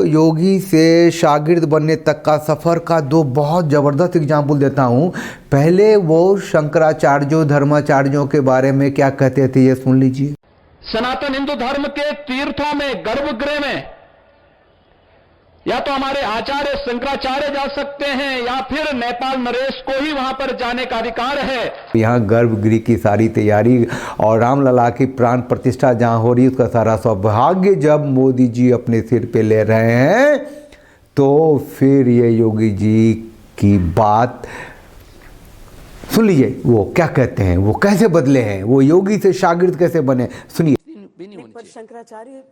योगी से शागिर्द बनने तक का सफ़र का दो बहुत ज़बरदस्त एग्जाम्पल देता हूँ। पहले वो शंकराचार्यों धर्माचार्यों के बारे में क्या कहते थे, ये सुन लीजिए। सनातन हिंदू धर्म के तीर्थों में, गर्भगृह में या तो हमारे आचार्य शंकराचार्य जा सकते हैं या फिर नेपाल नरेश को ही वहां पर जाने का अधिकार है। यहाँ गर्भगृह की सारी तैयारी और रामलला की प्राण प्रतिष्ठा जहाँ हो रही है, उसका सारा सौभाग्य जब मोदी जी अपने सिर पे ले रहे हैं, तो फिर ये योगी जी की बात सुन लीजिए। वो क्या कहते हैं, वो कैसे बदले हैं, वो योगी से शागिर्द कैसे बने, सुनिए। पर शंकराचार्य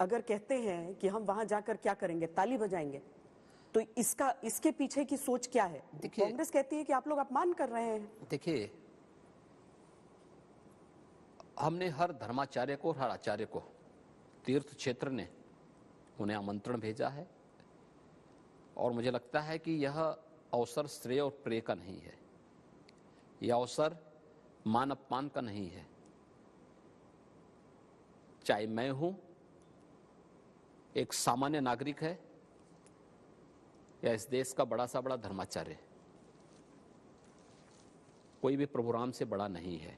अगर कहते हैं कि हम वहां जाकर क्या करेंगे, ताली बजाएंगे, तो इसके पीछे की सोच क्या है? कांग्रेस कहती है कि आप लोग अपमान कर रहे हैं। देखिए, हमने हर धर्माचार्य को, हर आचार्य को तीर्थ क्षेत्र ने उन्हें आमंत्रण भेजा है और मुझे लगता है कि यह अवसर श्रेय और प्रेय का नहीं है, यह अवसर मान अपमान का नहीं है। चाहे मैं हूं, एक सामान्य नागरिक है, या इस देश का बड़ा सा बड़ा धर्माचार्य, कोई भी प्रभु राम से बड़ा नहीं है।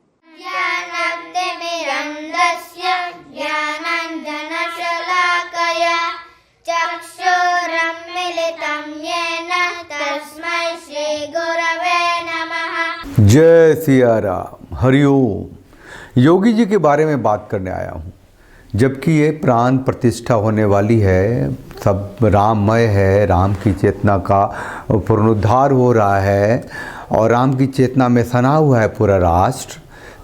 जय सिया राम, हरिओम। योगी जी के बारे में बात करने आया हूँ, जबकि ये प्राण प्रतिष्ठा होने वाली है, सब राममय है, राम की चेतना का पुनरुद्धार हो रहा है और राम की चेतना में सना हुआ है पूरा राष्ट्र।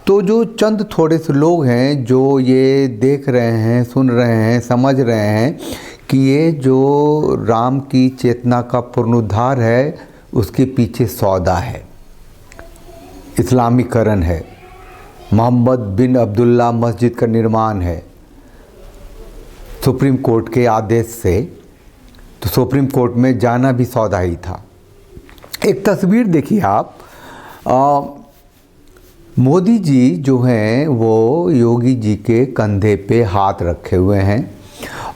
तो जो चंद थोड़े से लोग हैं जो ये देख रहे हैं, सुन रहे हैं, समझ रहे हैं कि ये जो राम की चेतना का पुनरुद्धार है, उसके पीछे सौदा है, इस्लामीकरण है, मोहम्मद बिन अब्दुल्ला मस्जिद का निर्माण है सुप्रीम कोर्ट के आदेश से, तो सुप्रीम कोर्ट में जाना भी सौदा ही था। एक तस्वीर देखिए आप, मोदी जी जो हैं वो योगी जी के कंधे पे हाथ रखे हुए हैं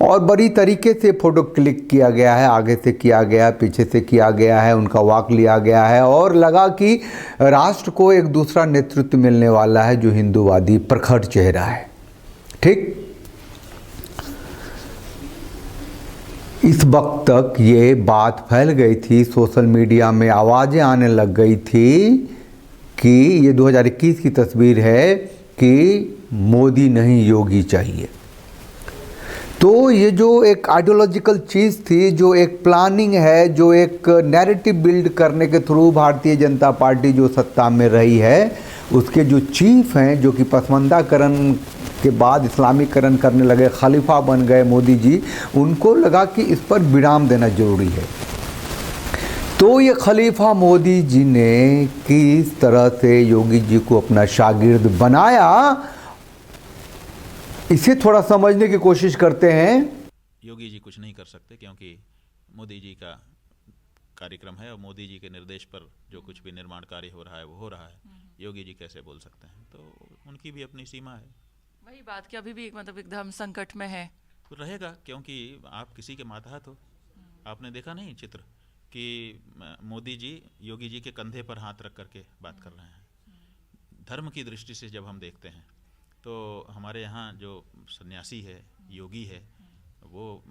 और बड़ी तरीके से फ़ोटो क्लिक किया गया है, आगे से किया गया, पीछे से किया गया है, उनका वॉक लिया गया है और लगा कि राष्ट्र को एक दूसरा नेतृत्व मिलने वाला है जो हिंदूवादी प्रखर चेहरा है। ठीक, इस वक्त तक ये बात फैल गई थी, सोशल मीडिया में आवाज़ें आने लग गई थी कि ये 2021 की तस्वीर है कि मोदी नहीं योगी चाहिए। तो ये जो एक आइडियोलॉजिकल चीज़ थी, जो एक प्लानिंग है, जो एक नैरेटिव बिल्ड करने के थ्रू भारतीय जनता पार्टी जो सत्ता में रही है, उसके जो चीफ हैं, जो कि पसमानदाकरण के बाद इस्लामीकरण करने लगे, खलीफा बन गए मोदी जी, उनको लगा कि इस पर विराम देना जरूरी है। तो ये खलीफा मोदी जी ने किस तरह से योगी जी को अपना शागिर्द बनाया, इसे थोड़ा समझने की कोशिश करते हैं। योगी जी कुछ नहीं कर सकते क्योंकि मोदी जी का कार्यक्रम है और मोदी जी के निर्देश पर जो कुछ भी निर्माण कार्य हो रहा है वो हो रहा है। योगी जी कैसे बोल सकते हैं? तो उनकी भी अपनी सीमा है। वही बात कि अभी भी एक धर्म संकट में है, तो रहेगा, क्योंकि आप किसी के मातहत हो। आपने देखा नहीं चित्र कि मोदी जी योगी जी के कंधे पर हाथ रख करके बात कर रहे हैं। धर्म की दृष्टि से जब हम देखते हैं तो हमारे यहाँ जो सन्यासी है, योगी है, वो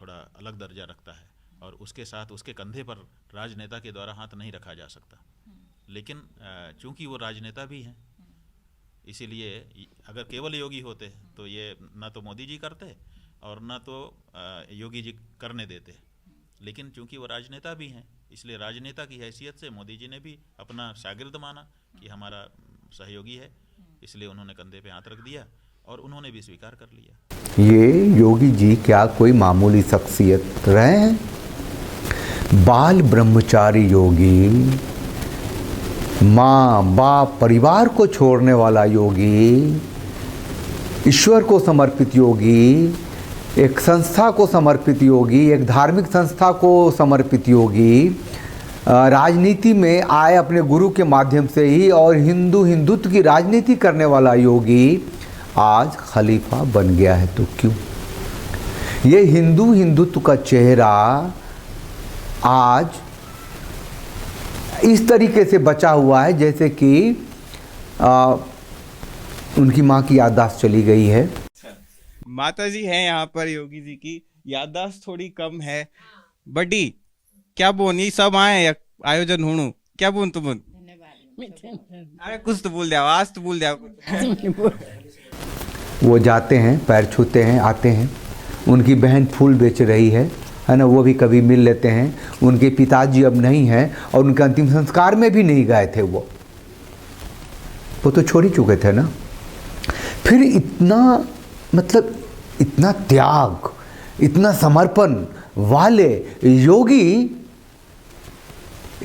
थोड़ा अलग दर्जा रखता है और उसके साथ उसके कंधे पर राजनेता के द्वारा हाथ नहीं रखा जा सकता। लेकिन चूंकि वो राजनेता भी हैं, इसीलिए अगर केवल योगी होते तो ये ना तो मोदी जी करते और ना तो योगी जी करने देते। लेकिन चूंकि वो राजनेता भी हैं, इसलिए राजनेता की हैसियत से मोदी जी ने भी अपना शागिर्द माना कि हमारा सहयोगी है, इसलिए उन्होंने कंधे पे हाथ रख दिया और उन्होंने भी स्वीकार कर लिया। ये योगी जी क्या कोई मामूली शख्सियत रहे हैं? बाल ब्रह्मचारी योगी, माँ बाप परिवार को छोड़ने वाला योगी, ईश्वर को समर्पित योगी, एक संस्था को समर्पित योगी, एक धार्मिक संस्था को समर्पित योगी, राजनीति में आए अपने गुरु के माध्यम से ही और हिंदुत्व की राजनीति करने वाला योगी आज खलीफा बन गया है। तो क्यों? ये हिंदुत्व का चेहरा आज इस तरीके से बचा हुआ है जैसे कि उनकी माँ की याददाश्त चली गई है। माता जी हैं यहाँ पर, योगी जी की याददाश्त थोड़ी कम है। बड़ी क्या बोन ये सब आए आयोजन होणु क्या बोन तो बोन अरे कुछ तो बोल दिया, आवाज तो बोल दिया। वो जाते हैं, पैर छूते हैं, आते हैं। उनकी बहन फूल बेच रही है ना, वो भी कभी मिल लेते हैं। उनके पिताजी अब नहीं हैं और उनके अंतिम संस्कार में भी नहीं गए थे। वो तो छोड़ ही चुके थे ना। फिर इतना मतलब इतना त्याग, इतना समर्पण वाले योगी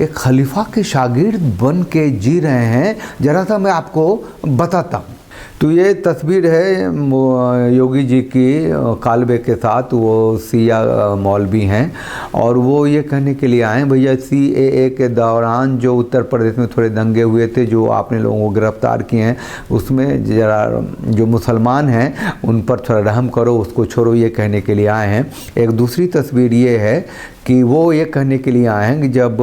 एक खलीफा के शागिर्द बन के जी रहे हैं। जरा सा मैं आपको बताता हूँ। तो ये तस्वीर है योगी जी की कालबे के साथ। वो सिया मौलवी हैं और वो ये कहने के लिए आए भैया CAA के दौरान जो उत्तर प्रदेश में थोड़े दंगे हुए थे, जो आपने लोगों को गिरफ्तार किए हैं, उसमें जरा जो मुसलमान हैं उन पर थोड़ा रहम करो, उसको छोड़ो, ये कहने के लिए आए हैं। एक दूसरी तस्वीर ये है कि वो ये कहने के लिए आए हैं कि जब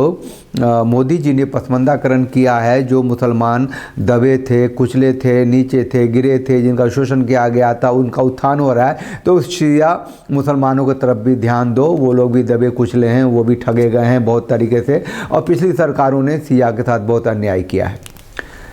मोदी जी ने पसमंदाकरण किया है, जो मुसलमान दबे थे, कुचले थे, नीचे थे, गिरे थे, जिनका शोषण किया गया था, उनका उत्थान हो रहा है, तो शिया मुसलमानों की तरफ भी ध्यान दो। वो लोग भी दबे कुचले हैं, वो भी ठगे गए हैं बहुत तरीके से, और पिछली सरकारों ने शिया के साथ बहुत अन्याय किया है।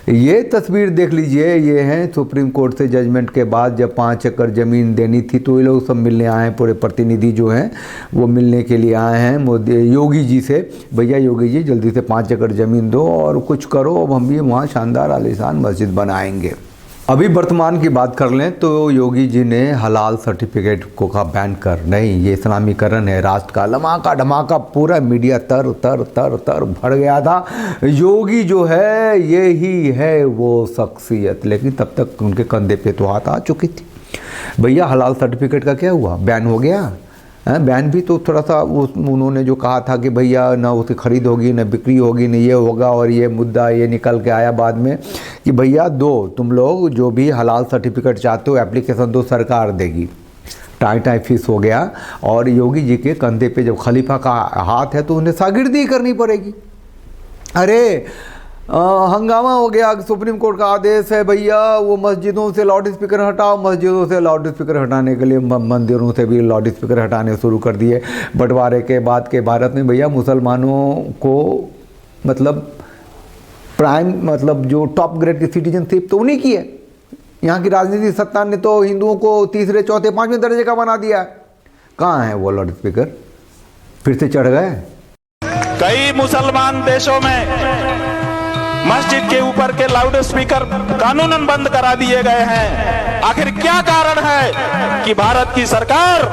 ये तस्वीर देख लीजिए, ये है सुप्रीम कोर्ट से जजमेंट के बाद जब 5 एकड़ ज़मीन देनी थी, तो ये लोग सब मिलने आए हैं, पूरे प्रतिनिधि जो हैं वो मिलने के लिए आए हैं मोदी योगी जी से। भैया योगी जी जल्दी से 5 एकड़ ज़मीन दो और कुछ करो, अब हम भी वहाँ शानदार आलीशान मस्जिद बनाएंगे। अभी वर्तमान की बात कर लें तो योगी जी ने हलाल सर्टिफिकेट को का बैन कर, नहीं ये इस्लामीकरण है राष्ट्र का, धमाका धमाका पूरा मीडिया तर तर तर तर भर गया था। योगी जो है ये ही है वो शख्सियत, लेकिन तब तक उनके कंधे पे तो हाथ आ चुकी थी। भैया हलाल सर्टिफिकेट का क्या हुआ, बैन हो गया। बैन भी तो थोड़ा सा उन्होंने जो कहा था कि भैया ना उसकी खरीद होगी, ना बिक्री होगी, ना ये होगा, और ये मुद्दा ये निकल के आया बाद में कि भैया दो, तुम लोग जो भी हलाल सर्टिफिकेट चाहते हो एप्लीकेशन दो, सरकार देगी। टाई फीस हो गया। और योगी जी के कंधे पे जब खलीफा का हाथ है तो उन्हें शागिर्दी करनी पड़ेगी। अरे हंगामा हो गया, सुप्रीम कोर्ट का आदेश है भैया वो मस्जिदों से लाउड स्पीकर हटाओ। मस्जिदों से लाउड स्पीकर हटाने के लिए मंदिरों से भी लाउड स्पीकर हटाने शुरू कर दिए। बंटवारे के बाद के भारत में भैया मुसलमानों को मतलब प्राइम मतलब जो टॉप ग्रेड की सिटीजनशिप तो उन्हीं की है। यहाँ की राजनीतिक सत्ता ने तो हिंदुओं को 3रे 4थे 5वें दर्जे का बना दिया। कहाँ है वो लाउड स्पीकर, फिर से चढ़ गए। कई मुसलमान देशों में मस्जिद के ऊपर के लाउड स्पीकर कानूनन बंद करा दिए गए हैं। आखिर क्या कारण है कि भारत की सरकार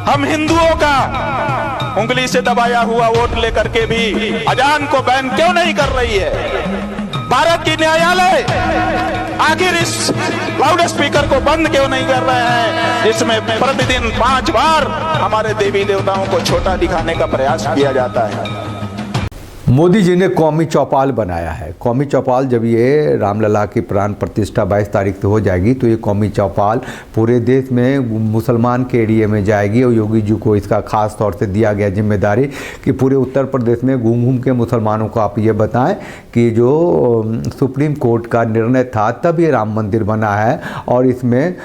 हम हिंदुओं का उंगली से दबाया हुआ वोट लेकर के भी अजान को बैन क्यों नहीं कर रही है? भारत की न्यायालय आखिर इस लाउड स्पीकर को बंद क्यों नहीं कर रहे हैं, जिसमें प्रतिदिन 5 बार हमारे देवी देवताओं को छोटा दिखाने का प्रयास किया जाता है। मोदी जी ने कौमी चौपाल बनाया है। कौमी चौपाल जब ये रामलला की प्राण प्रतिष्ठा 22 तारीख से हो जाएगी तो ये कौमी चौपाल पूरे देश में मुसलमान के एरिए में जाएगी और योगी जी को इसका खास तौर से दिया गया जिम्मेदारी कि पूरे उत्तर प्रदेश में घूम घूम के मुसलमानों को आप ये बताएं कि जो सुप्रीम कोर्ट का निर्णय था तब ये राम मंदिर बना है और इसमें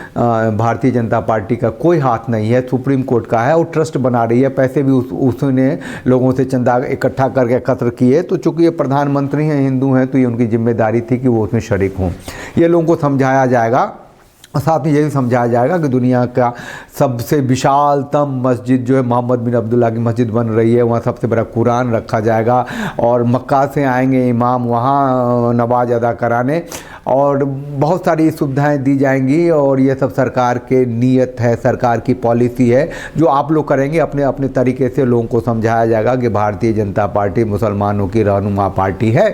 भारतीय जनता पार्टी का कोई हाथ नहीं है, सुप्रीम कोर्ट का है और ट्रस्ट बना रही है। पैसे भी उसने लोगों से चंदा इकट्ठा करके एकत्र किए। तो चूंकि ये प्रधानमंत्री हैं, हिंदू हैं, तो ये उनकी जिम्मेदारी थी कि वो उसमें शरीक हों। ये लोगों को समझाया जाएगा और साथ में ये भी समझाया जाएगा कि दुनिया का सबसे विशालतम मस्जिद जो है मोहम्मद बिन अब्दुल्ला की मस्जिद बन रही है, वहाँ सबसे बड़ा कुरान रखा जाएगा और मक्का से आएंगे इमाम वहाँ नमाज अदा कराने और बहुत सारी सुविधाएं दी जाएंगी। और ये सब सरकार के नीयत है, सरकार की पॉलिसी है जो आप लोग करेंगे अपने अपने तरीके से। लोगों को समझाया जाएगा कि भारतीय जनता पार्टी मुसलमानों की रहनुमा पार्टी है।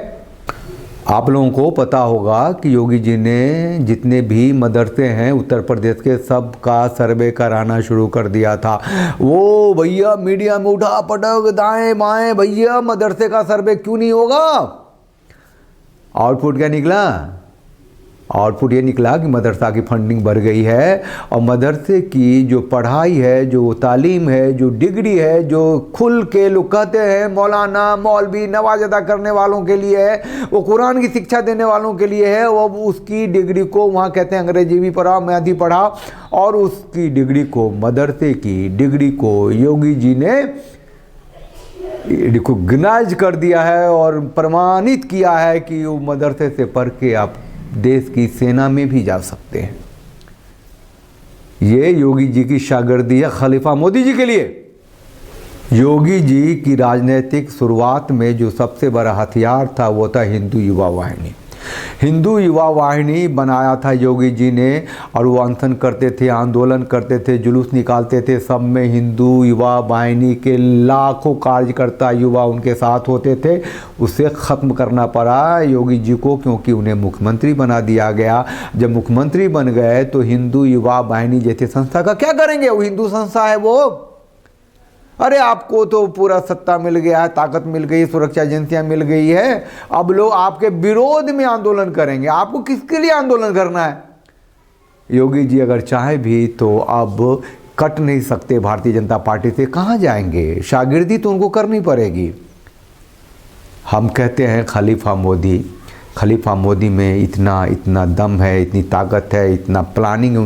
आप लोगों को पता होगा कि योगी जी ने जितने भी मदरसे हैं उत्तर प्रदेश के सब का सर्वे कराना शुरू कर दिया था। वो भैया मीडिया में उठा पटक दाएं बाएं, भैया मदरसे का सर्वे क्यों नहीं होगा? आउटपुट क्या निकला? और फिर ये निकला कि मदरसा की फंडिंग बढ़ गई है और मदरसे की जो पढ़ाई है, जो तालीम है, जो डिग्री है, जो खुल के लोग कहते हैं मौलाना मौलवी नवाज अदा करने वालों के लिए है, वो कुरान की शिक्षा देने वालों के लिए है, वो उसकी डिग्री को वहाँ कहते हैं अंग्रेजी भी पढ़ा, मैथी पढ़ा, और उसकी डिग्री को, मदरसे की डिग्री को योगी जी ने रिकॉग्नाइज कर दिया है और प्रमाणित किया है कि वो मदरसे से पढ़ के आप देश की सेना में भी जा सकते हैं। ये योगी जी की शागिर्दी है खलीफा मोदी जी के लिए। योगी जी की राजनीतिक शुरुआत में जो सबसे बड़ा हथियार था वो था हिंदू युवा वाहिनी। हिंदू युवा वाहिनी बनाया था योगी जी ने, और वो अनशन करते थे, आंदोलन करते थे, जुलूस निकालते थे, सब में हिंदू युवा वाहिनी के लाखों कार्यकर्ता युवा उनके साथ होते थे। उसे ख़त्म करना पड़ा योगी जी को, क्योंकि उन्हें मुख्यमंत्री बना दिया गया। जब मुख्यमंत्री बन गए तो हिंदू युवा वाहिनी जैसी संस्था का क्या करेंगे? वो हिंदू संस्था है वो। अरे आपको तो पूरा सत्ता मिल गया है, ताकत मिल गई, सुरक्षा एजेंसियां मिल गई है, अब लोग आपके विरोध में आंदोलन करेंगे। आपको किसके लिए आंदोलन करना है? योगी जी अगर चाहे भी तो अब कट नहीं सकते भारतीय जनता पार्टी से। कहाँ जाएंगे? शागिर्दी तो उनको करनी पड़ेगी। हम कहते हैं खलीफा मोदी में इतना दम है, इतनी ताकत है, इतना प्लानिंग है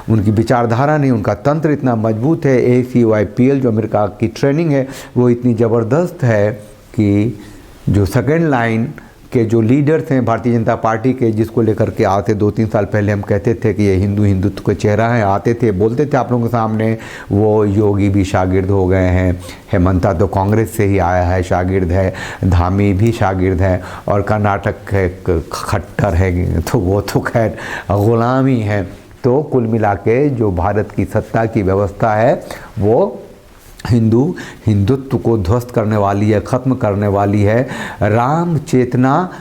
उनकी विचारधारा नहीं, उनका तंत्र इतना मजबूत है। ACOIPL जो अमेरिका की ट्रेनिंग है वो इतनी ज़बरदस्त है कि जो सेकेंड लाइन के जो लीडर्स हैं भारतीय जनता पार्टी के, जिसको लेकर के आते 2-3 साल पहले हम कहते थे कि ये हिंदुत्व का चेहरा है, आते थे, बोलते थे आप लोगों के सामने, वो योगी भी शागिर्द हो गए हैं। हेमंता तो कांग्रेस से ही आया है, शागिर्द है, धामी भी शागिर्द है, और कर्नाटक के खट्टर है तो वो तो खैर गुलाम ही है। तो कुल मिला के जो भारत की सत्ता की व्यवस्था है वो हिंदुत्व को ध्वस्त करने वाली है, ख़त्म करने वाली है। राम चेतना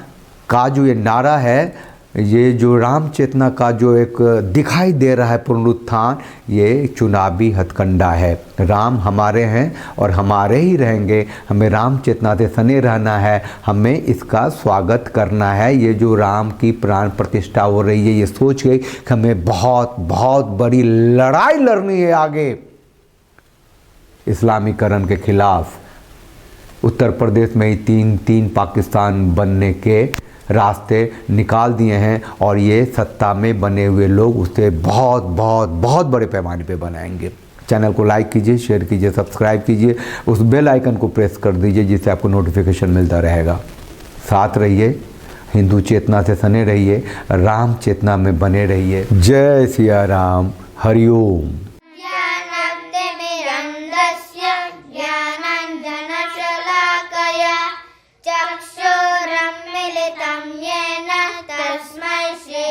का जो ये नारा है, ये जो राम चेतना का जो एक दिखाई दे रहा है पुनरुत्थान, ये चुनावी हथकंडा है। राम हमारे हैं और हमारे ही रहेंगे, हमें राम चेतना से सने रहना है, हमें इसका स्वागत करना है। ये जो राम की प्राण प्रतिष्ठा हो रही है, ये सोच के कि हमें बहुत बहुत बड़ी लड़ाई लड़नी है आगे इस्लामीकरण के खिलाफ। उत्तर प्रदेश में ही तीन पाकिस्तान बनने के रास्ते निकाल दिए हैं, और ये सत्ता में बने हुए लोग उसे बहुत बहुत बहुत बड़े पैमाने पे बनाएंगे। चैनल को लाइक कीजिए, शेयर कीजिए, सब्सक्राइब कीजिए, उस बेल आइकन को प्रेस कर दीजिए जिससे आपको नोटिफिकेशन मिलता रहेगा। साथ रहिए, हिंदू चेतना से सने रहिए, राम चेतना में बने रहिए। जय सिया राम, हरिओम। चक्षुरुन्मीलितं येन तस्मै श्री